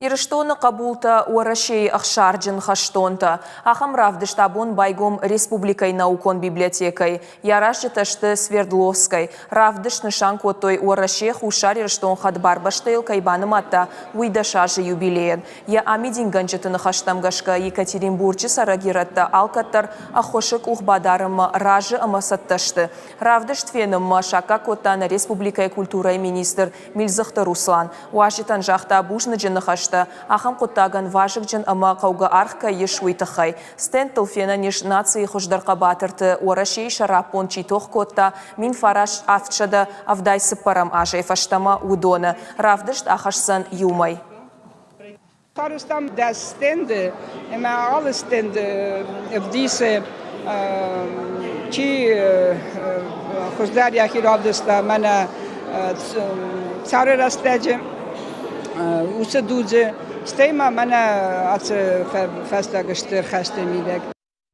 Ирыштоны кабулта уарашей ахшарджин хаштонта. Ахам равдыштабон байгом республикой наукон библиотекой. Ярашжиташты Свердловской. Равдыш нышан котой уарашех ушар ирыштон хадбар баштейл кайбаныматта уйдашажы юбилеен. Я амидинганчыты хаштамгашка Екатеринбурчы сарагиратта алкаттар ахошык ухбадарым ражы амасатташты. Равдыш твеным шака коттан республикой культурай министр Мильзахты Руслан. Уашитан жахта бушныджын хашты. Ахам коттаган важыкжын ама кауга архка ешуйтахай. Стентл фена ниш нации хождарка батырты уарашей шарапон читох котта мин фараш афчада авдайсы парам ажай фаштама удона. Равдышт ахашсан юмай. Farustam de stende, maar alle stende op deze Hozdarja hiravdesta mana tsare rastedje useduze stema mana at festa gester khastemidek.